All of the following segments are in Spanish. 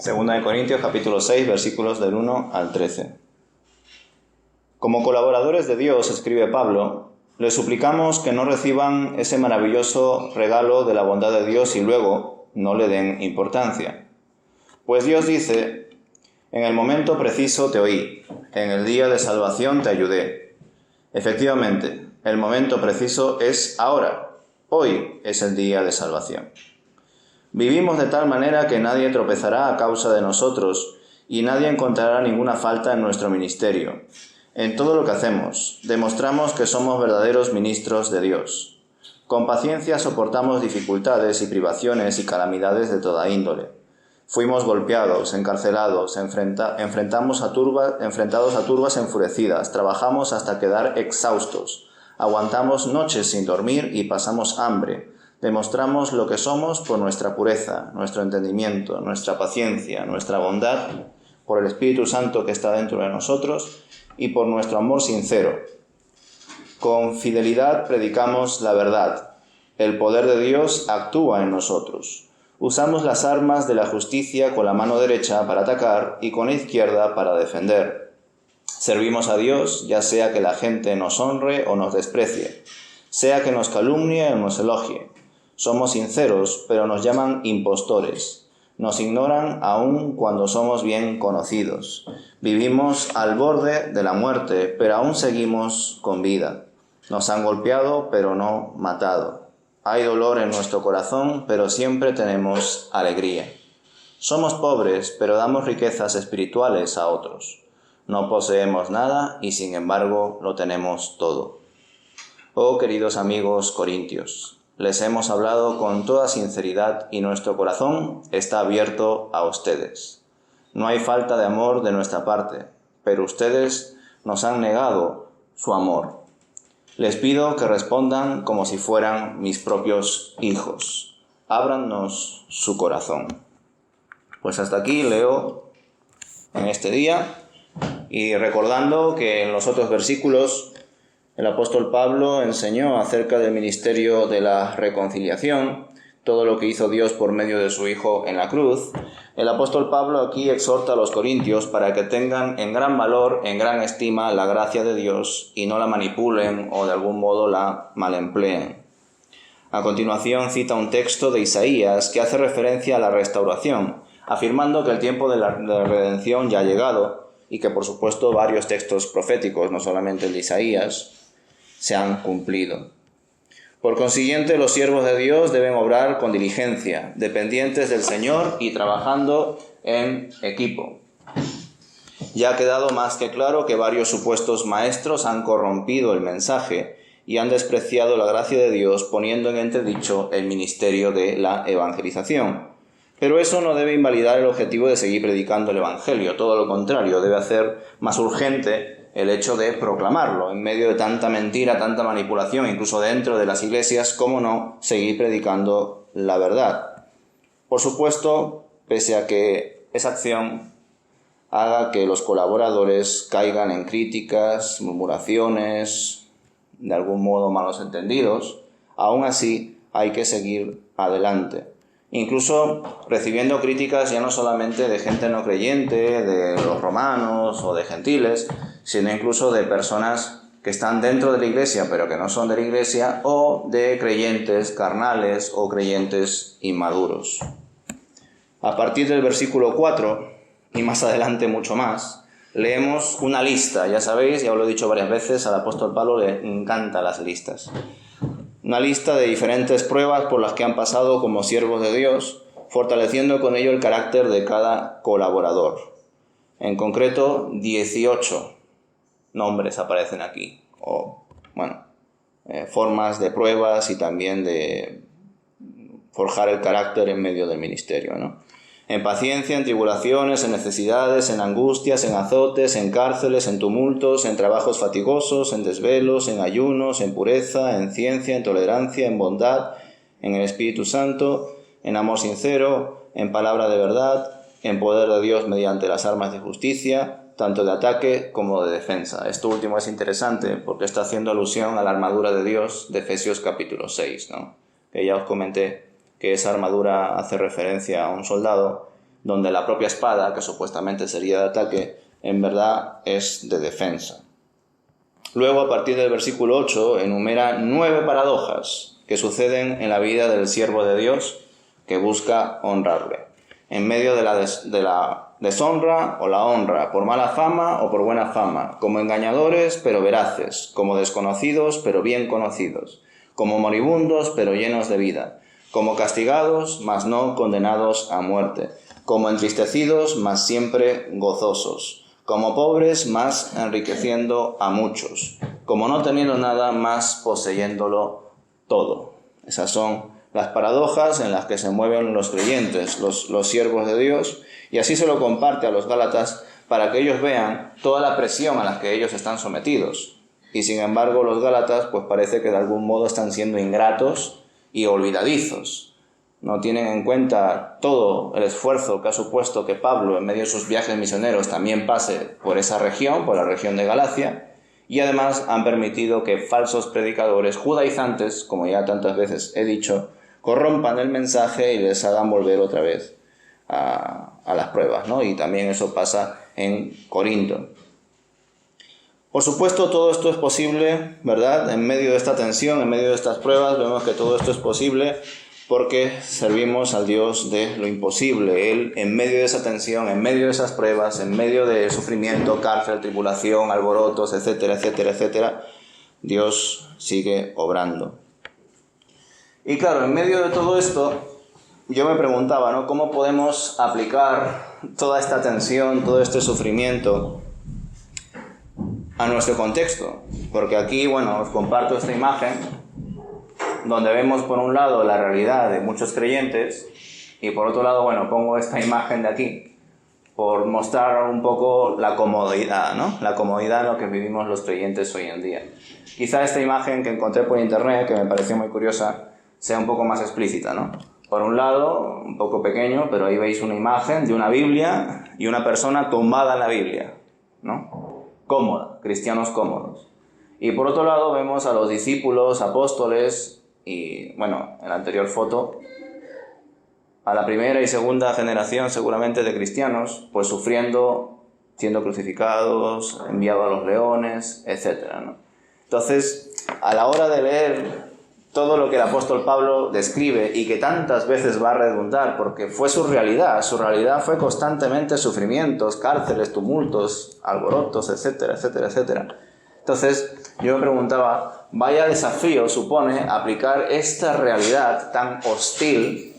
Segunda de Corintios, capítulo 6, versículos del 1 al 13. Como colaboradores de Dios, escribe Pablo, les suplicamos que no reciban ese maravilloso regalo de la bondad de Dios y luego no le den importancia. Pues Dios dice, en el momento preciso te oí, en el día de salvación te ayudé. Efectivamente, el momento preciso es ahora, hoy es el día de salvación. Vivimos de tal manera que nadie tropezará a causa de nosotros y nadie encontrará ninguna falta en nuestro ministerio. En todo lo que hacemos, demostramos que somos verdaderos ministros de Dios. Con paciencia soportamos dificultades y privaciones y calamidades de toda índole. Fuimos golpeados, encarcelados, enfrentados a turbas enfurecidas, trabajamos hasta quedar exhaustos, aguantamos noches sin dormir y pasamos hambre. Demostramos lo que somos por nuestra pureza, nuestro entendimiento, nuestra paciencia, nuestra bondad, por el Espíritu Santo que está dentro de nosotros y por nuestro amor sincero. Con fidelidad predicamos la verdad. El poder de Dios actúa en nosotros. Usamos las armas de la justicia con la mano derecha para atacar y con la izquierda para defender. Servimos a Dios, ya sea que la gente nos honre o nos desprecie, sea que nos calumnie o nos elogie. Somos sinceros, pero nos llaman impostores. Nos ignoran aún cuando somos bien conocidos. Vivimos al borde de la muerte, pero aún seguimos con vida. Nos han golpeado, pero no matado. Hay dolor en nuestro corazón, pero siempre tenemos alegría. Somos pobres, pero damos riquezas espirituales a otros. No poseemos nada y sin embargo lo tenemos todo. Oh queridos amigos corintios, les hemos hablado con toda sinceridad y nuestro corazón está abierto a ustedes. No hay falta de amor de nuestra parte, pero ustedes nos han negado su amor. Les pido que respondan como si fueran mis propios hijos. Ábrannos su corazón. Pues hasta aquí leo en este día y recordando que en los otros versículos el apóstol Pablo enseñó acerca del ministerio de la reconciliación, todo lo que hizo Dios por medio de su Hijo en la cruz. El apóstol Pablo aquí exhorta a los corintios para que tengan en gran valor, en gran estima la gracia de Dios y no la manipulen o de algún modo la malempleen. A continuación cita un texto de Isaías que hace referencia a la restauración, afirmando que el tiempo de la redención ya ha llegado y que por supuesto varios textos proféticos, no solamente el de Isaías, se han cumplido. Por consiguiente, los siervos de Dios deben obrar con diligencia, dependientes del Señor y trabajando en equipo. Ya ha quedado más que claro que varios supuestos maestros han corrompido el mensaje y han despreciado la gracia de Dios, poniendo en entredicho el ministerio de la evangelización. Pero eso no debe invalidar el objetivo de seguir predicando el Evangelio, todo lo contrario, debe hacer más urgente el hecho de proclamarlo, en medio de tanta mentira, tanta manipulación, incluso dentro de las iglesias, cómo no seguir predicando la verdad. Por supuesto, pese a que esa acción haga que los colaboradores caigan en críticas, murmuraciones, de algún modo malos entendidos, aún así hay que seguir adelante. Incluso recibiendo críticas ya no solamente de gente no creyente, de los romanos o de gentiles, sino incluso de personas que están dentro de la iglesia pero que no son de la iglesia, o de creyentes carnales o creyentes inmaduros. A partir del versículo 4, y más adelante mucho más, leemos una lista. Ya sabéis, ya os lo he dicho varias veces, al apóstol Pablo le encantan las listas. Una lista de diferentes pruebas por las que han pasado como siervos de Dios, fortaleciendo con ello el carácter de cada colaborador. En concreto, 18 nombres aparecen aquí, formas de pruebas y también de forjar el carácter en medio del ministerio, ¿no? En paciencia, en tribulaciones, en necesidades, en angustias, en azotes, en cárceles, en tumultos, en trabajos fatigosos, en desvelos, en ayunos, en pureza, en ciencia, en tolerancia, en bondad, en el Espíritu Santo, en amor sincero, en palabra de verdad, en poder de Dios mediante las armas de justicia, tanto de ataque como de defensa. Esto último es interesante porque está haciendo alusión a la armadura de Dios de Efesios capítulo 6, ¿no? Que ya os comenté que esa armadura hace referencia a un soldado donde la propia espada, que supuestamente sería de ataque, en verdad es de defensa. Luego, a partir del versículo 8, enumera 9 paradojas que suceden en la vida del siervo de Dios que busca honrarle, en medio de la deshonra o la honra, por mala fama o por buena fama, como engañadores pero veraces, como desconocidos pero bien conocidos, como moribundos pero llenos de vida, como castigados mas no condenados a muerte, como entristecidos mas siempre gozosos, como pobres mas enriqueciendo a muchos, como no teniendo nada más poseyéndolo todo. Esas son las paradojas en las que se mueven los creyentes, los siervos de Dios, y así se lo comparte a los Gálatas para que ellos vean toda la presión a la que ellos están sometidos. Y sin embargo los Gálatas pues parece que de algún modo están siendo ingratos y olvidadizos. No tienen en cuenta todo el esfuerzo que ha supuesto que Pablo en medio de sus viajes misioneros también pase por esa región, por la región de Galacia, y además han permitido que falsos predicadores judaizantes, como ya tantas veces he dicho, corrompan el mensaje y les hagan volver otra vez a las pruebas, ¿no? Y también eso pasa en Corinto. Por supuesto, todo esto es posible, ¿verdad? En medio de esta tensión, en medio de estas pruebas, vemos que todo esto es posible porque servimos al Dios de lo imposible. Él, en medio de esa tensión, en medio de esas pruebas, en medio de sufrimiento, cárcel, tribulación, alborotos, etcétera, etcétera, etcétera, Dios sigue obrando. Y claro, en medio de todo esto, yo me preguntaba, ¿no? ¿Cómo podemos aplicar toda esta tensión, todo este sufrimiento a nuestro contexto? Porque aquí, bueno, os comparto esta imagen donde vemos por un lado la realidad de muchos creyentes y por otro lado, bueno, pongo esta imagen de aquí por mostrar un poco la comodidad, ¿no? La comodidad en lo que vivimos los creyentes hoy en día. Quizá esta imagen que encontré por internet, que me pareció muy curiosa, sea un poco más explícita, ¿no? Por un lado, un poco pequeño, pero ahí veis una imagen de una Biblia y una persona tumbada en la Biblia, ¿no? Cómoda, cristianos cómodos. Y por otro lado vemos a los discípulos, apóstoles y, bueno, en la anterior foto, a la primera y segunda generación seguramente de cristianos, pues sufriendo, siendo crucificados, enviados a los leones, etc., ¿no? Entonces, a la hora de leer todo lo que el apóstol Pablo describe y que tantas veces va a redundar, porque fue su realidad fue constantemente sufrimientos, cárceles, tumultos, alborotos, etcétera, etcétera, etcétera. Entonces, yo me preguntaba, vaya desafío supone aplicar esta realidad tan hostil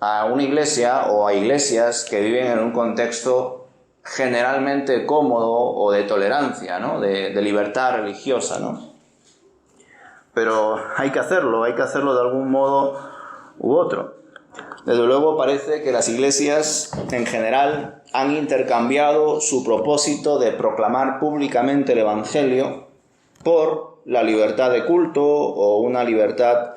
a una iglesia o a iglesias que viven en un contexto generalmente cómodo o de tolerancia, ¿no? De libertad religiosa, ¿no? Pero hay que hacerlo de algún modo u otro. Desde luego parece que las iglesias en general han intercambiado su propósito de proclamar públicamente el Evangelio por la libertad de culto o una libertad,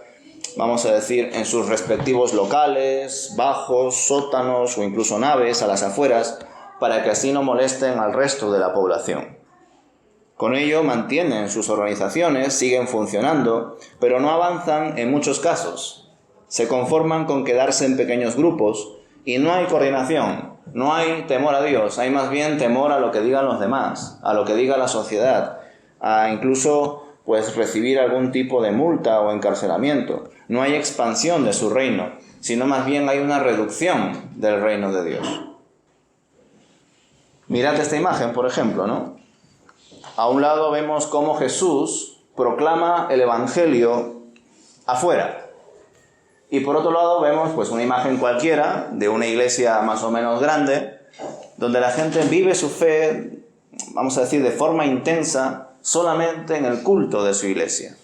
vamos a decir, en sus respectivos locales, bajos, sótanos o incluso naves a las afueras, para que así no molesten al resto de la población. Con ello mantienen sus organizaciones, siguen funcionando, pero no avanzan en muchos casos. Se conforman con quedarse en pequeños grupos y no hay coordinación, no hay temor a Dios, hay más bien temor a lo que digan los demás, a lo que diga la sociedad, a incluso pues recibir algún tipo de multa o encarcelamiento. No hay expansión de su reino, sino más bien hay una reducción del reino de Dios. Mirad esta imagen, por ejemplo, ¿no? A un lado vemos cómo Jesús proclama el Evangelio afuera. Y por otro lado vemos pues una imagen cualquiera de una iglesia más o menos grande, donde la gente vive su fe, vamos a decir, de forma intensa, solamente en el culto de su iglesia.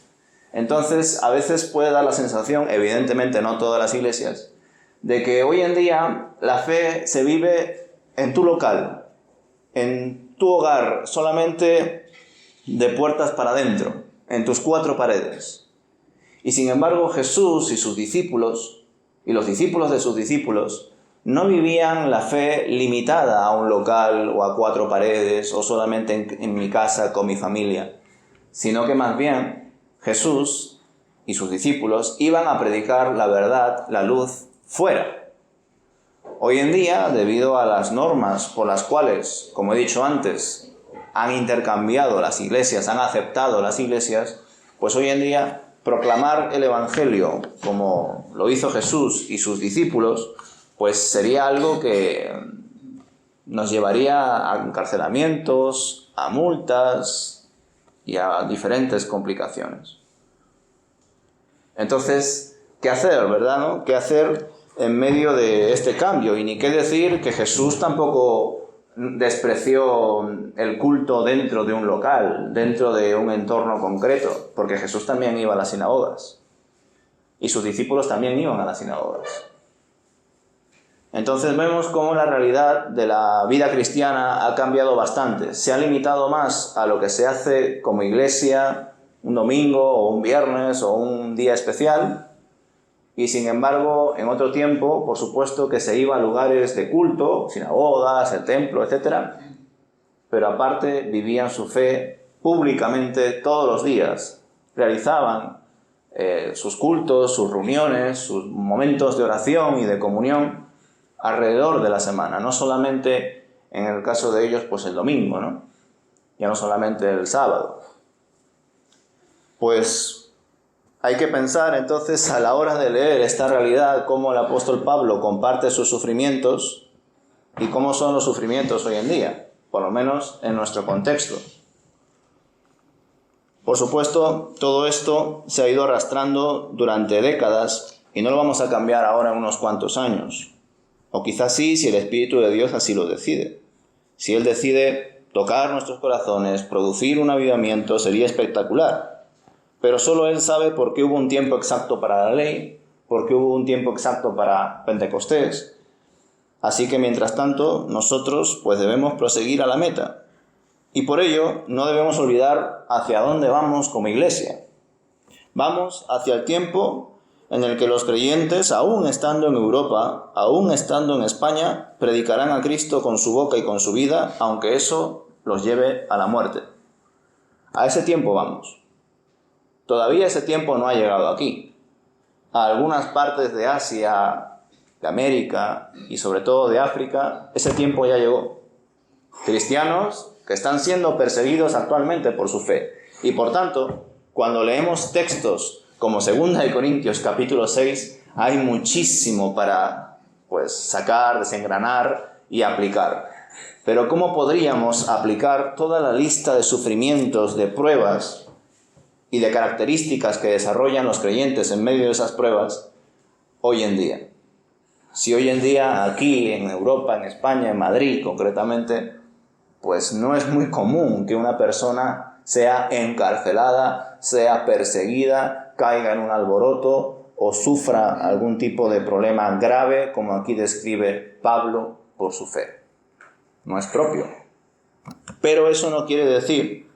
Entonces, a veces puede dar la sensación, evidentemente no todas las iglesias, de que hoy en día la fe se vive en tu local, en tu hogar, solamente de puertas para adentro, en tus 4 paredes. Y sin embargo Jesús y sus discípulos, y los discípulos de sus discípulos, no vivían la fe limitada a un local o a 4 paredes o solamente en mi casa con mi familia, sino que más bien Jesús y sus discípulos iban a predicar la verdad, la luz, fuera. Hoy en día, debido a las normas por las cuales, como he dicho antes, han intercambiado las iglesias, han aceptado las iglesias, pues hoy en día proclamar el Evangelio como lo hizo Jesús y sus discípulos, pues sería algo que nos llevaría a encarcelamientos, a multas y a diferentes complicaciones. Entonces, ¿qué hacer, verdad, no? ¿Qué hacer en medio de este cambio? Y ni qué decir que Jesús tampoco despreció el culto dentro de un local, dentro de un entorno concreto, porque Jesús también iba a las sinagogas y sus discípulos también iban a las sinagogas. Entonces vemos cómo la realidad de la vida cristiana ha cambiado bastante. Se ha limitado más a lo que se hace como iglesia un domingo o un viernes o un día especial, y sin embargo en otro tiempo, por supuesto, que se iba a lugares de culto, sinagogas, el templo, etc. Pero aparte vivían su fe públicamente todos los días. Realizaban sus cultos, sus reuniones, sus momentos de oración y de comunión alrededor de la semana, no solamente en el caso de ellos pues el domingo, ¿no? Ya no solamente el sábado. Pues hay que pensar entonces a la hora de leer esta realidad cómo el apóstol Pablo comparte sus sufrimientos y cómo son los sufrimientos hoy en día, por lo menos en nuestro contexto. Por supuesto, todo esto se ha ido arrastrando durante décadas y no lo vamos a cambiar ahora en unos cuantos años. O quizás sí, si el Espíritu de Dios así lo decide. Si Él decide tocar nuestros corazones, producir un avivamiento, sería espectacular. Pero solo Él sabe por qué hubo un tiempo exacto para la ley, por qué hubo un tiempo exacto para Pentecostés. Así que mientras tanto, nosotros pues debemos proseguir a la meta. Y por ello no debemos olvidar hacia dónde vamos como iglesia. Vamos hacia el tiempo en el que los creyentes, aún estando en Europa, aún estando en España, predicarán a Cristo con su boca y con su vida, aunque eso los lleve a la muerte. A ese tiempo vamos. Todavía ese tiempo no ha llegado aquí. A algunas partes de Asia, de América y sobre todo de África, ese tiempo ya llegó. Cristianos que están siendo perseguidos actualmente por su fe. Y por tanto, cuando leemos textos como 2 de Corintios capítulo 6, hay muchísimo para sacar, desengranar y aplicar. Pero ¿cómo podríamos aplicar toda la lista de sufrimientos, de pruebas y de características que desarrollan los creyentes en medio de esas pruebas hoy en día? Si hoy en día aquí en Europa, en España, en Madrid concretamente, pues no es muy común que una persona sea encarcelada, sea perseguida, caiga en un alboroto o sufra algún tipo de problema grave, como aquí describe Pablo, por su fe. No es propio. Pero eso no quiere decir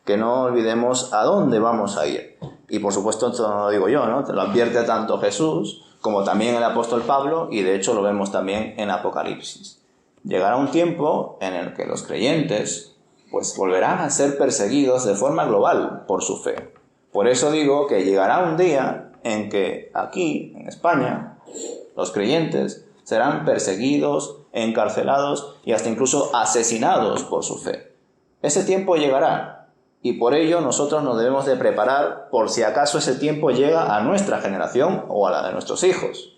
que no olvidemos a dónde vamos a ir. Y por supuesto, esto no lo digo yo, ¿no? Te lo advierte tanto Jesús como también el apóstol Pablo, y de hecho lo vemos también en Apocalipsis. Llegará un tiempo en el que los creyentes volverán a ser perseguidos de forma global por su fe. Por eso digo que llegará un día en que aquí, en España, los creyentes serán perseguidos, encarcelados y hasta incluso asesinados por su fe. Ese tiempo llegará y por ello nosotros nos debemos de preparar por si acaso ese tiempo llega a nuestra generación o a la de nuestros hijos.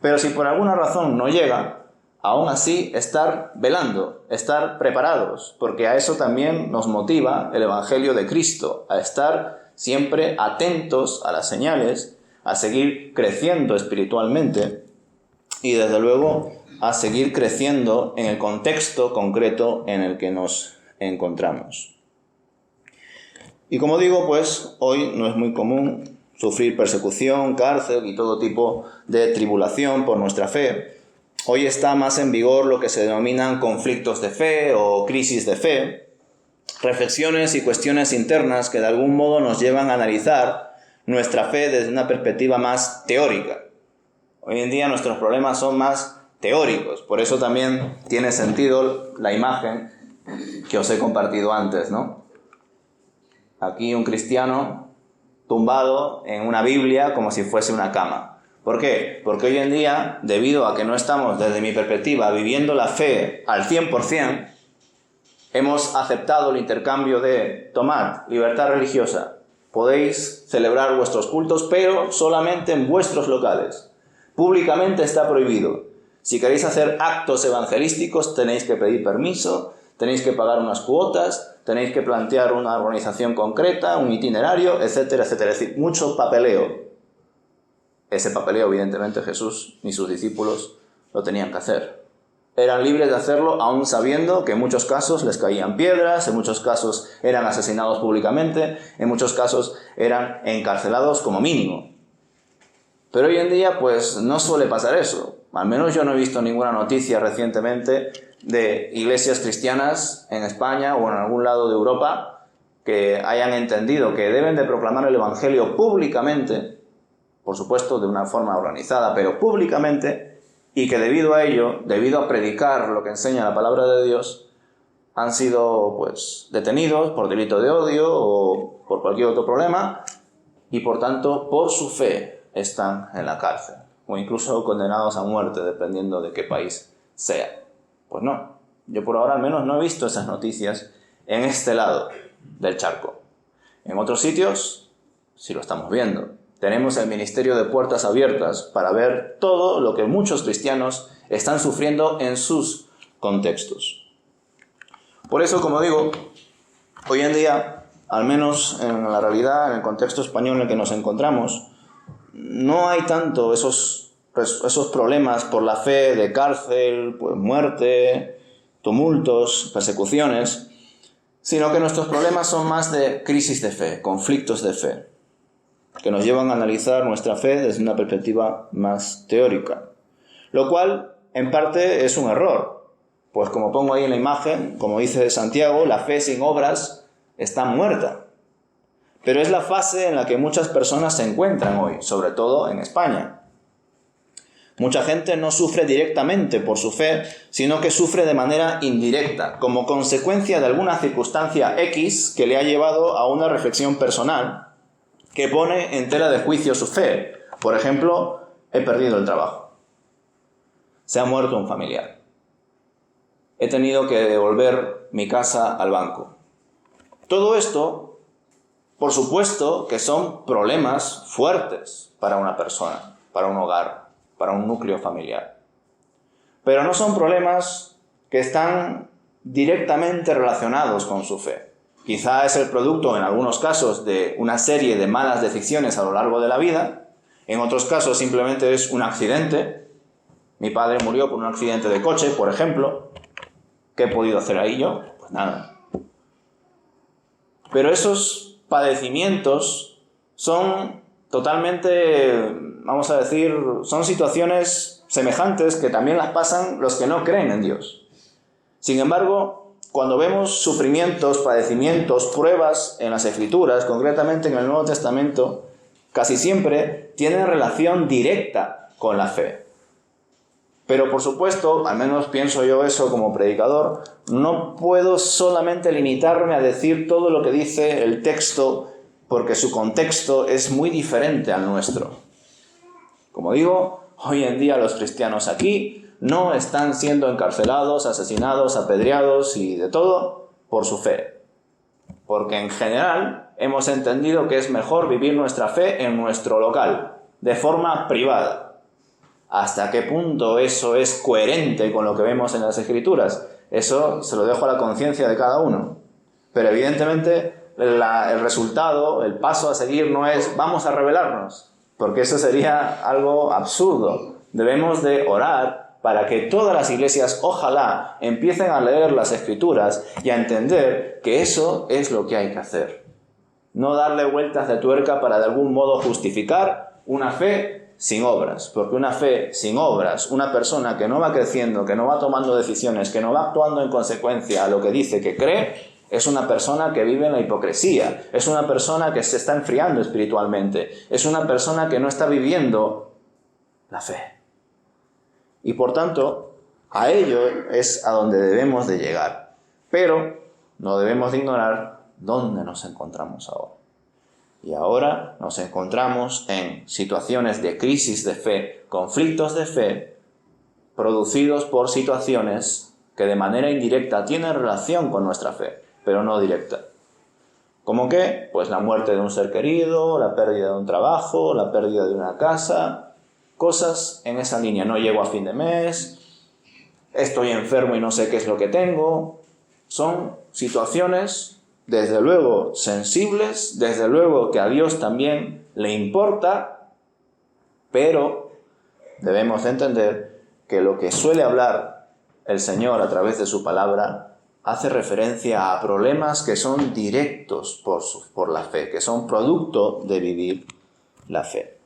Pero si por alguna razón no llega, aún así estar velando, estar preparados, porque a eso también nos motiva el Evangelio de Cristo, a estar siempre atentos a las señales, a seguir creciendo espiritualmente y desde luego a seguir creciendo en el contexto concreto en el que nos encontramos. Y como digo, hoy no es muy común sufrir persecución, cárcel y todo tipo de tribulación por nuestra fe. Hoy está más en vigor lo que se denominan conflictos de fe o crisis de fe, reflexiones y cuestiones internas que de algún modo nos llevan a analizar nuestra fe desde una perspectiva más teórica. Hoy en día nuestros problemas son más teóricos, por eso también tiene sentido la imagen que os he compartido antes, ¿no? Aquí un cristiano tumbado en una Biblia como si fuese una cama. ¿Por qué? Porque hoy en día, debido a que no estamos, desde mi perspectiva, viviendo la fe al 100%, hemos aceptado el intercambio de, tomad, libertad religiosa, podéis celebrar vuestros cultos, pero solamente en vuestros locales. Públicamente está prohibido. Si queréis hacer actos evangelísticos, tenéis que pedir permiso, tenéis que pagar unas cuotas, tenéis que plantear una organización concreta, un itinerario, etcétera, etcétera. Es decir, mucho papeleo. Ese papeleo, evidentemente, Jesús ni sus discípulos lo tenían que hacer. Eran libres de hacerlo, aún sabiendo que en muchos casos les caían piedras, en muchos casos eran asesinados públicamente, en muchos casos eran encarcelados como mínimo. Pero hoy en día, pues, no suele pasar eso. Al menos yo no he visto ninguna noticia recientemente de iglesias cristianas en España o en algún lado de Europa que hayan entendido que deben de proclamar el Evangelio públicamente, por supuesto de una forma organizada, pero públicamente, y que debido a ello, debido a predicar lo que enseña la palabra de Dios, han sido pues detenidos por delito de odio o por cualquier otro problema y por tanto por su fe están en la cárcel o incluso condenados a muerte dependiendo de qué país sea. Pues no, yo por ahora al menos no he visto esas noticias en este lado del charco. En otros sitios sí lo estamos viendo. Tenemos el ministerio de puertas abiertas para ver todo lo que muchos cristianos están sufriendo en sus contextos. Por eso, como digo, hoy en día, al menos en la realidad, en el contexto español en el que nos encontramos, no hay tanto esos problemas por la fe de cárcel, pues, muerte, tumultos, persecuciones, sino que nuestros problemas son más de crisis de fe, conflictos de fe, que nos llevan a analizar nuestra fe desde una perspectiva más teórica. Lo cual, en parte, es un error. Pues como pongo ahí en la imagen, como dice Santiago, la fe sin obras está muerta. Pero es la fase en la que muchas personas se encuentran hoy, sobre todo en España. Mucha gente no sufre directamente por su fe, sino que sufre de manera indirecta, como consecuencia de alguna circunstancia X que le ha llevado a una reflexión personal que pone en tela de juicio su fe. Por ejemplo, he perdido el trabajo. Se ha muerto un familiar. He tenido que devolver mi casa al banco. Todo esto, por supuesto, que son problemas fuertes para una persona, para un hogar, para un núcleo familiar. Pero no son problemas que están directamente relacionados con su fe. Quizá es el producto, en algunos casos, de una serie de malas decisiones a lo largo de la vida. En otros casos simplemente es un accidente. Mi padre murió por un accidente de coche, por ejemplo. ¿Qué he podido hacer ahí yo? Pues nada. Pero esos padecimientos son totalmente, vamos a decir, son situaciones semejantes que también las pasan los que no creen en Dios. Sin embargo, cuando vemos sufrimientos, padecimientos, pruebas en las Escrituras, concretamente en el Nuevo Testamento, casi siempre tienen relación directa con la fe. Pero por supuesto, al menos pienso yo eso como predicador, no puedo solamente limitarme a decir todo lo que dice el texto, porque su contexto es muy diferente al nuestro. Como digo, hoy en día los cristianos aquí no están siendo encarcelados, asesinados, apedreados y de todo por su fe. Porque en general hemos entendido que es mejor vivir nuestra fe en nuestro local, de forma privada. ¿Hasta qué punto eso es coherente con lo que vemos en las Escrituras? Eso se lo dejo a la conciencia de cada uno. Pero evidentemente el resultado, el paso a seguir no es vamos a rebelarnos, porque eso sería algo absurdo. Debemos de orar para que todas las iglesias, ojalá, empiecen a leer las Escrituras y a entender que eso es lo que hay que hacer. No darle vueltas de tuerca para de algún modo justificar una fe sin obras. Porque una fe sin obras, una persona que no va creciendo, que no va tomando decisiones, que no va actuando en consecuencia a lo que dice que cree, es una persona que vive en la hipocresía. Es una persona que se está enfriando espiritualmente. Es una persona que no está viviendo la fe. Y por tanto, a ello es a donde debemos de llegar. Pero no debemos de ignorar dónde nos encontramos ahora. Y ahora nos encontramos en situaciones de crisis de fe, conflictos de fe, producidos por situaciones que de manera indirecta tienen relación con nuestra fe, pero no directa. ¿Cómo qué? Pues la muerte de un ser querido, la pérdida de un trabajo, la pérdida de una casa, cosas en esa línea. No llego a fin de mes, estoy enfermo y no sé qué es lo que tengo. Son situaciones, desde luego, sensibles, desde luego que a Dios también le importa, pero debemos entender que lo que suele hablar el Señor a través de su palabra hace referencia a problemas que son directos por la fe, que son producto de vivir la fe.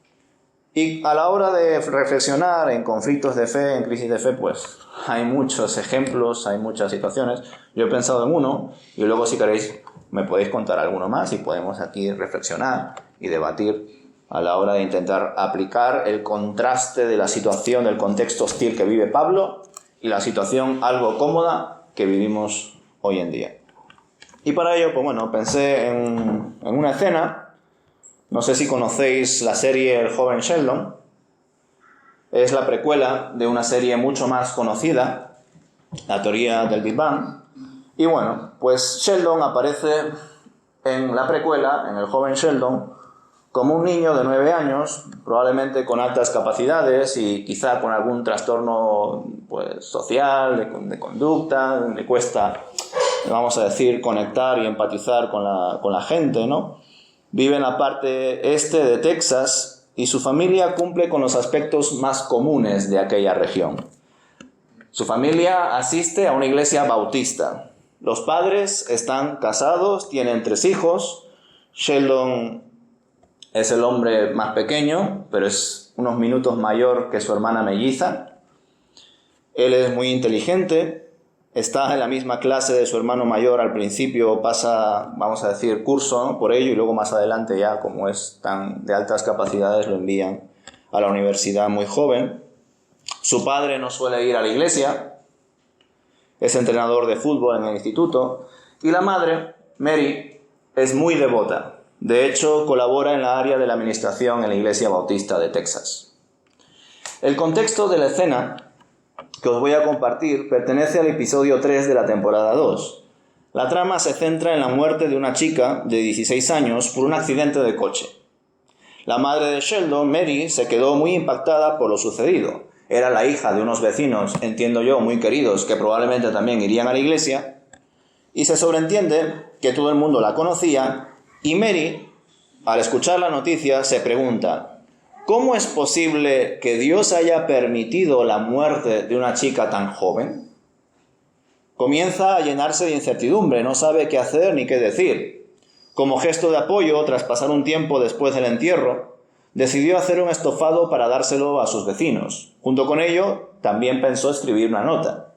Y a la hora de reflexionar en conflictos de fe, en crisis de fe, pues hay muchos ejemplos, hay muchas situaciones. Yo he pensado en uno y luego si queréis me podéis contar alguno más y podemos aquí reflexionar y debatir a la hora de intentar aplicar el contraste de la situación, del contexto hostil que vive Pablo y la situación algo cómoda que vivimos hoy en día. Y para ello, pues bueno, pensé en una escena. No sé si conocéis la serie El joven Sheldon. Es la precuela de una serie mucho más conocida, la teoría del Big Bang. Y bueno, pues Sheldon aparece en la precuela, en El joven Sheldon, como un niño de 9 años, probablemente con altas capacidades y quizá con algún trastorno pues, social, de conducta. Le cuesta, vamos a decir, conectar y empatizar con la gente, ¿no? Vive en la parte este de Texas y su familia cumple con los aspectos más comunes de aquella región. Su familia asiste a una iglesia bautista. Los padres están casados, tienen 3 hijos. Sheldon es el hombre más pequeño, pero es unos minutos mayor que su hermana melliza. Él es muy inteligente, está en la misma clase de su hermano mayor. Al principio pasa, vamos a decir, curso, ¿no?, por ello, y luego más adelante ya, como es tan de altas capacidades, lo envían a la universidad muy joven. Su padre no suele ir a la iglesia, es entrenador de fútbol en el instituto, y la madre, Mary, es muy devota. De hecho, colabora en la área de la administración en la Iglesia Bautista de Texas. El contexto de la escena que os voy a compartir pertenece al episodio 3 de la temporada 2. La trama se centra en la muerte de una chica de 16 años por un accidente de coche. La madre de Sheldon, Mary, se quedó muy impactada por lo sucedido. Era la hija de unos vecinos, entiendo yo, muy queridos, que probablemente también irían a la iglesia, y se sobreentiende que todo el mundo la conocía. Y Mary, al escuchar la noticia, se pregunta: ¿cómo es posible que Dios haya permitido la muerte de una chica tan joven? Comienza a llenarse de incertidumbre, no sabe qué hacer ni qué decir. Como gesto de apoyo, tras pasar un tiempo después del entierro, decidió hacer un estofado para dárselo a sus vecinos. Junto con ello, también pensó escribir una nota.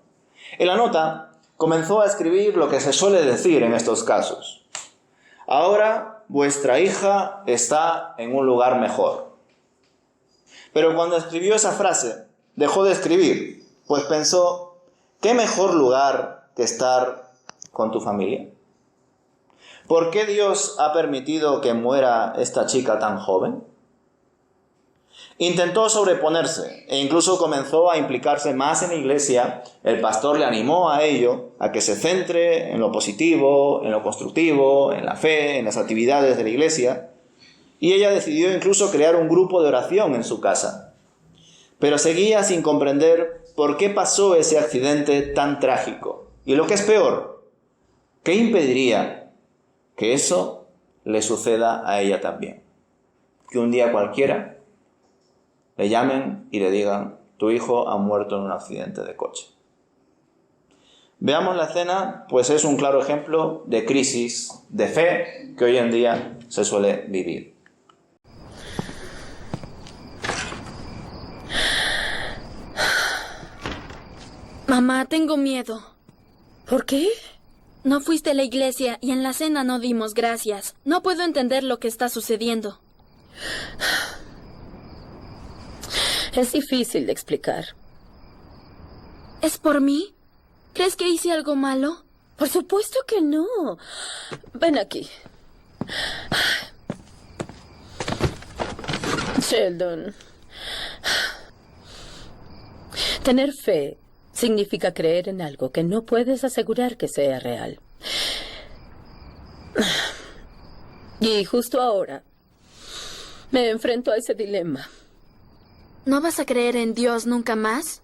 En la nota comenzó a escribir lo que se suele decir en estos casos: ahora vuestra hija está en un lugar mejor. Pero cuando escribió esa frase, dejó de escribir, pues pensó: ¿qué mejor lugar que estar con tu familia? ¿Por qué Dios ha permitido que muera esta chica tan joven? Intentó sobreponerse e incluso comenzó a implicarse más en la iglesia. El pastor le animó a ello, a que se centre en lo positivo, en lo constructivo, en la fe, en las actividades de la iglesia. Y ella decidió incluso crear un grupo de oración en su casa. Pero seguía sin comprender por qué pasó ese accidente tan trágico. Y lo que es peor, ¿qué impediría que eso le suceda a ella también? Que un día cualquiera le llamen y le digan: tu hijo ha muerto en un accidente de coche. Veamos la escena, pues es un claro ejemplo de crisis de fe que hoy en día se suele vivir. Mamá, tengo miedo. ¿Por qué? No fuiste a la iglesia y en la cena no dimos gracias. No puedo entender lo que está sucediendo. Es difícil de explicar. ¿Es por mí? ¿Crees que hice algo malo? Por supuesto que no. Ven aquí. Sheldon, tener fe significa creer en algo que no puedes asegurar que sea real. Y justo ahora me enfrento a ese dilema. ¿No vas a creer en Dios nunca más?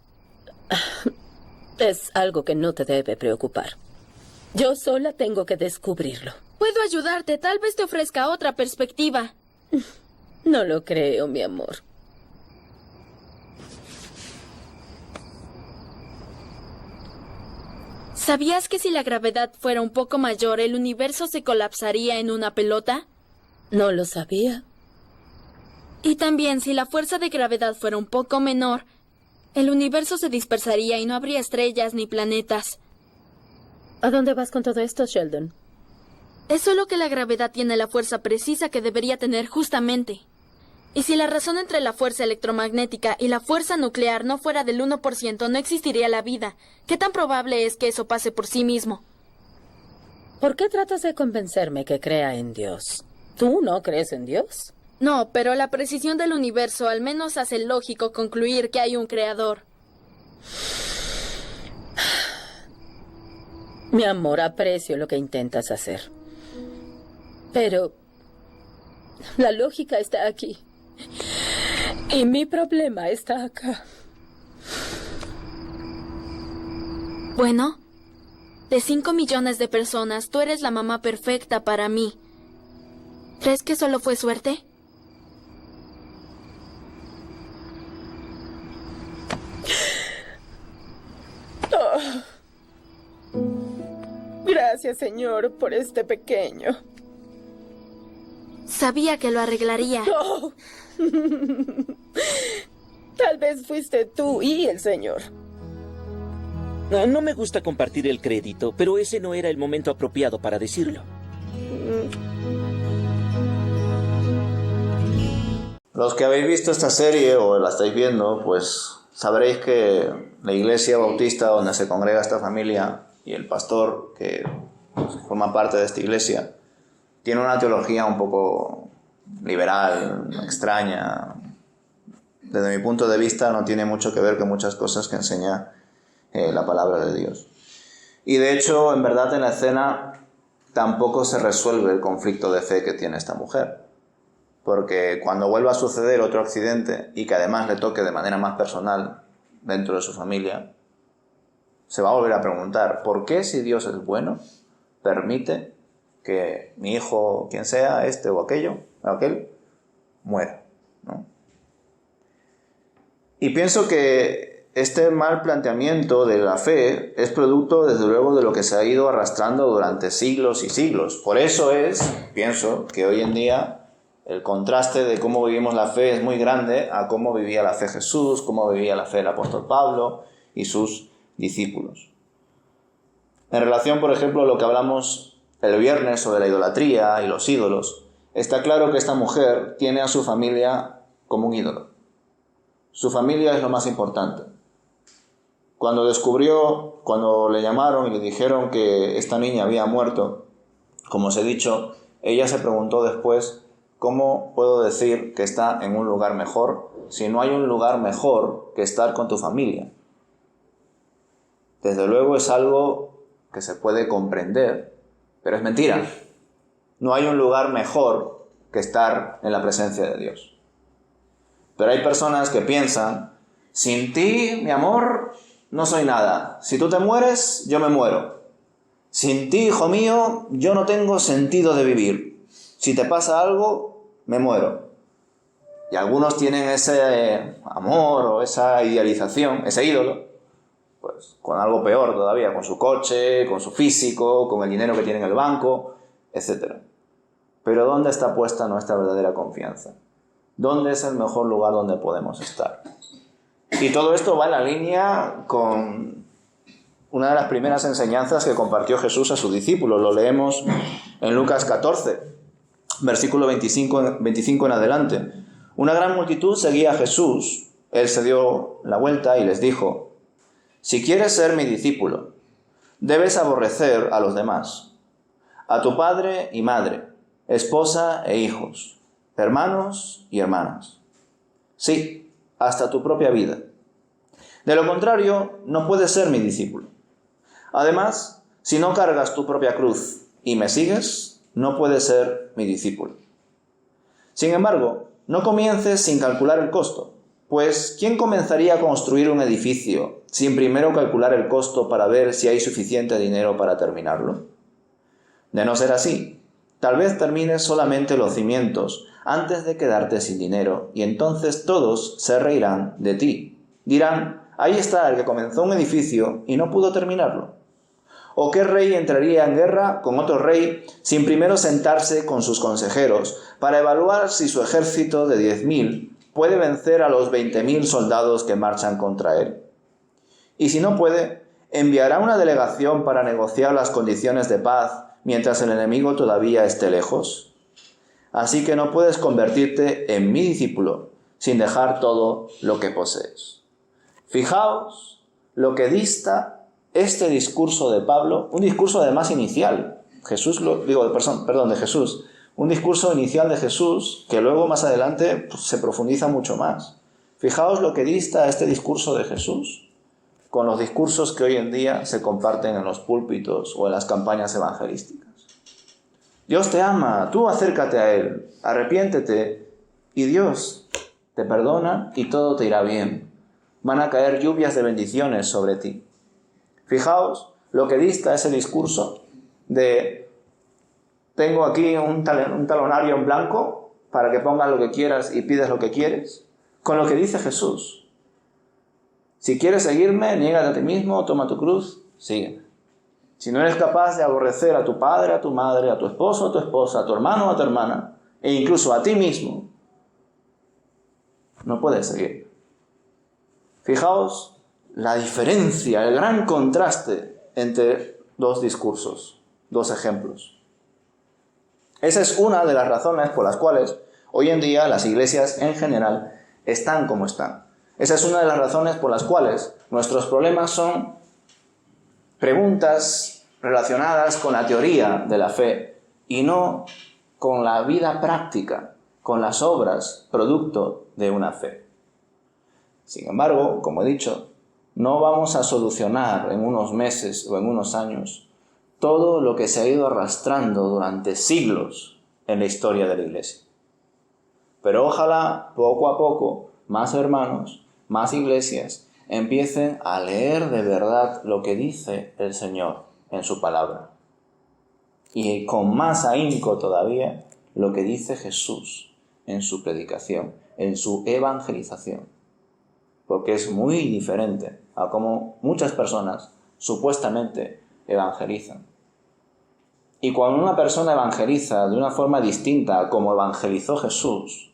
Es algo que no te debe preocupar. Yo sola tengo que descubrirlo. Puedo ayudarte, tal vez te ofrezca otra perspectiva. No lo creo, mi amor. ¿Sabías que si la gravedad fuera un poco mayor, el universo se colapsaría en una pelota? No lo sabía. Y también, si la fuerza de gravedad fuera un poco menor, el universo se dispersaría y no habría estrellas ni planetas. ¿A dónde vas con todo esto, Sheldon? Es solo que la gravedad tiene la fuerza precisa que debería tener justamente. Y si la razón entre la fuerza electromagnética y la fuerza nuclear no fuera del 1%, no existiría la vida. ¿Qué tan probable es que eso pase por sí mismo? ¿Por qué tratas de convencerme que crea en Dios? ¿Tú no crees en Dios? No, pero la precisión del universo al menos hace lógico concluir que hay un creador. Mi amor, aprecio lo que intentas hacer. Pero la lógica está aquí. Y mi problema está acá. Bueno, de 5 millones de personas, tú eres la mamá perfecta para mí. ¿Crees que solo fue suerte? Gracias, Señor, por este pequeño. Sabía que lo arreglaría. Oh. Tal vez fuiste tú y el Señor. No me gusta compartir el crédito, pero ese no era el momento apropiado para decirlo. Los que habéis visto esta serie o la estáis viendo, pues sabréis que la iglesia bautista donde se congrega esta familia y el pastor que forma parte de esta iglesia tiene una teología un poco liberal, extraña. Desde mi punto de vista no tiene mucho que ver con muchas cosas que enseña la palabra de Dios. Y de hecho, en verdad, en la escena tampoco se resuelve el conflicto de fe que tiene esta mujer. Porque cuando vuelva a suceder otro accidente y que además le toque de manera más personal dentro de su familia, se va a volver a preguntar, ¿por qué, si Dios es bueno, permite que mi hijo, quien sea, este o aquello, o aquel, muera, ¿no? Y pienso que este mal planteamiento de la fe es producto, desde luego, de lo que se ha ido arrastrando durante siglos y siglos. Por eso pienso, que hoy en día el contraste de cómo vivimos la fe es muy grande a cómo vivía la fe Jesús, cómo vivía la fe el apóstol Pablo y sus discípulos. En relación, por ejemplo, a lo que hablamos el viernes sobre la idolatría y los ídolos, está claro que esta mujer tiene a su familia como un ídolo. Su familia es lo más importante. Cuando le llamaron y le dijeron que esta niña había muerto, como os he dicho, ella se preguntó después, ¿cómo puedo decir que está en un lugar mejor si no hay un lugar mejor que estar con tu familia? Desde luego es algo que se puede comprender, pero es mentira. No hay un lugar mejor que estar en la presencia de Dios. Pero hay personas que piensan, sin ti, mi amor, no soy nada. Si tú te mueres, yo me muero. Sin ti, hijo mío, yo no tengo sentido de vivir. Si te pasa algo, me muero. Y algunos tienen ese amor o esa idealización, ese ídolo, pues con algo peor todavía, con su coche, con su físico, con el dinero que tiene en el banco, etc. Pero ¿dónde está puesta nuestra verdadera confianza? ¿Dónde es el mejor lugar donde podemos estar? Y todo esto va en la línea con una de las primeras enseñanzas que compartió Jesús a sus discípulos. Lo leemos en Lucas 14, versículo 25 en adelante. Una gran multitud seguía a Jesús. Él se dio la vuelta y les dijo: si quieres ser mi discípulo, debes aborrecer a los demás, a tu padre y madre, esposa e hijos, hermanos y hermanas, Sí, hasta tu propia vida. De lo contrario, no puedes ser mi discípulo. Además, si no cargas tu propia cruz y me sigues, no puedes ser mi discípulo. Sin embargo, no comiences sin calcular el costo, pues ¿quién comenzaría a construir un edificio sin primero calcular el costo para ver si hay suficiente dinero para terminarlo? De no ser así, tal vez termines solamente los cimientos antes de quedarte sin dinero y entonces todos se reirán de ti. Dirán, ahí está el que comenzó un edificio y no pudo terminarlo. ¿O qué rey entraría en guerra con otro rey sin primero sentarse con sus consejeros para evaluar si su ejército de 10.000 puede vencer a los 20.000 soldados que marchan contra él? Y si no puede, enviará una delegación para negociar las condiciones de paz mientras el enemigo todavía esté lejos. Así que no puedes convertirte en mi discípulo sin dejar todo lo que posees. Fijaos lo que dista este discurso de Pablo, un discurso además inicial, de Jesús, un discurso inicial de Jesús que luego más adelante se profundiza mucho más. Fijaos lo que dista este discurso de Jesús con los discursos que hoy en día se comparten en los púlpitos o en las campañas evangelísticas. Dios te ama, tú acércate a Él, arrepiéntete y Dios te perdona y todo te irá bien. Van a caer lluvias de bendiciones sobre ti. Fijaos lo que dista ese discurso de tengo aquí un talonario en blanco para que pongas lo que quieras y pides lo que quieres, con lo que dice Jesús. Si quieres seguirme, niégate a ti mismo, toma tu cruz, sígueme. Si no eres capaz de aborrecer a tu padre, a tu madre, a tu esposo, a tu esposa, a tu hermano o a tu hermana, e incluso a ti mismo, no puedes seguir. Fijaos la diferencia, el gran contraste entre dos discursos, dos ejemplos. Esa es una de las razones por las cuales hoy en día las iglesias en general están como están. Esa es una de las razones por las cuales nuestros problemas son preguntas relacionadas con la teoría de la fe y no con la vida práctica, con las obras producto de una fe. Sin embargo, como he dicho, no vamos a solucionar en unos meses o en unos años todo lo que se ha ido arrastrando durante siglos en la historia de la Iglesia. Pero ojalá, poco a poco, más hermanos, más iglesias, empiecen a leer de verdad lo que dice el Señor en su palabra. Y con más ahínco todavía, lo que dice Jesús en su predicación, en su evangelización. Porque es muy diferente a cómo muchas personas supuestamente evangelizan. Y cuando una persona evangeliza de una forma distinta a como evangelizó Jesús,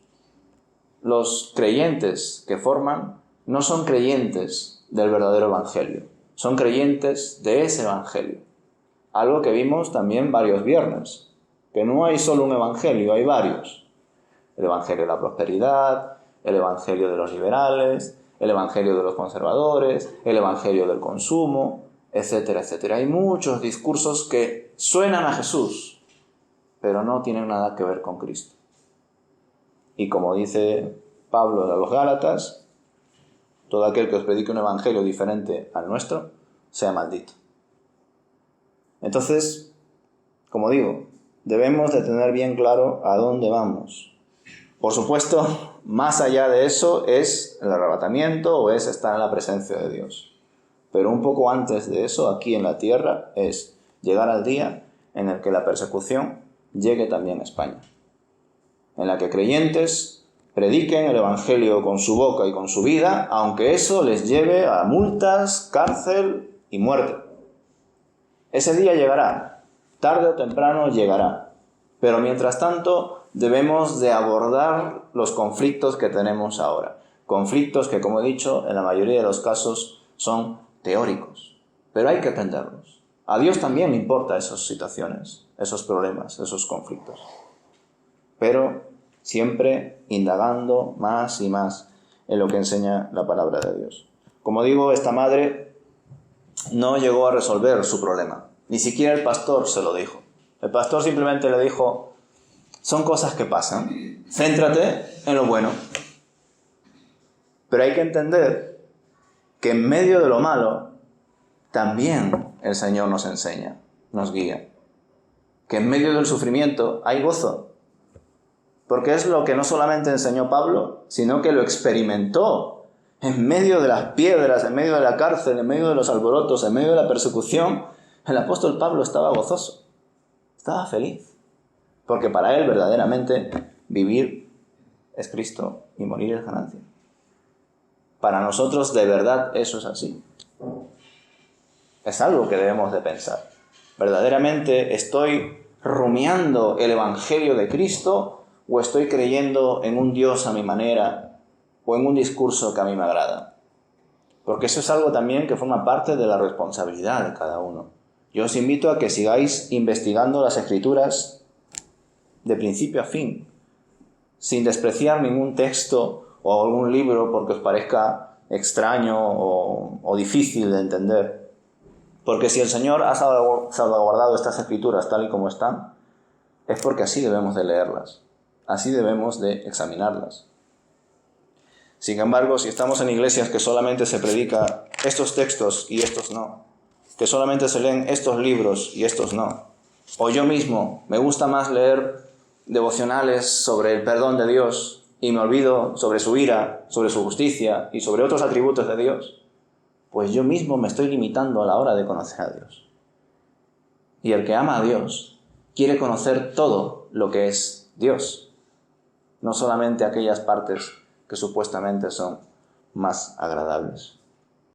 los creyentes que forman no son creyentes del verdadero evangelio, son creyentes de ese evangelio. Algo que vimos también varios viernes, que no hay solo un evangelio, hay varios. El evangelio de la prosperidad, el evangelio de los liberales, el evangelio de los conservadores, el evangelio del consumo, etcétera, etcétera. Hay muchos discursos que suenan a Jesús, pero no tienen nada que ver con Cristo. Y como dice Pablo a los Gálatas, todo aquel que os predique un evangelio diferente al nuestro, sea maldito. Entonces, como digo, debemos de tener bien claro a dónde vamos. Por supuesto, más allá de eso es el arrebatamiento o es estar en la presencia de Dios. Pero un poco antes de eso, aquí en la tierra, es llegar al día en el que la persecución llegue también a España. En la que creyentes prediquen el evangelio con su boca y con su vida, aunque eso les lleve a multas, cárcel y muerte. Ese día llegará, tarde o temprano llegará. Pero mientras tanto, debemos de abordar los conflictos que tenemos ahora. Conflictos que, como he dicho, en la mayoría de los casos son teóricos. Pero hay que atenderlos. A Dios también le importan esas situaciones, esos problemas, esos conflictos. Pero siempre indagando más y más en lo que enseña la palabra de Dios. Como digo, esta madre no llegó a resolver su problema. Ni siquiera el pastor se lo dijo. El pastor simplemente le dijo: son cosas que pasan. Céntrate en lo bueno. Pero hay que entender que en medio de lo malo, también el Señor nos enseña, nos guía. Que en medio del sufrimiento hay gozo. Porque es lo que no solamente enseñó Pablo, sino que lo experimentó en medio de las piedras, en medio de la cárcel, en medio de los alborotos, en medio de la persecución. El apóstol Pablo estaba gozoso, estaba feliz. Porque para él verdaderamente vivir es Cristo y morir es ganancia. Para nosotros de verdad eso es así. Es algo que debemos de pensar. ¿Verdaderamente estoy rumiando el Evangelio de Cristo o estoy creyendo en un Dios a mi manera o en un discurso que a mí me agrada? Porque eso es algo también que forma parte de la responsabilidad de cada uno. Yo os invito a que sigáis investigando las Escrituras de principio a fin, sin despreciar ningún texto o algún libro porque os parezca extraño o difícil de entender. Porque si el Señor ha salvaguardado estas Escrituras tal y como están, es porque así debemos de leerlas, así debemos de examinarlas. Sin embargo, si estamos en iglesias que solamente se predica estos textos y estos no, que solamente se leen estos libros y estos no, o yo mismo me gusta más leer devocionales sobre el perdón de Dios y me olvido sobre su ira, sobre su justicia y sobre otros atributos de Dios, pues yo mismo me estoy limitando a la hora de conocer a Dios. Y el que ama a Dios quiere conocer todo lo que es Dios, no solamente aquellas partes que supuestamente son más agradables.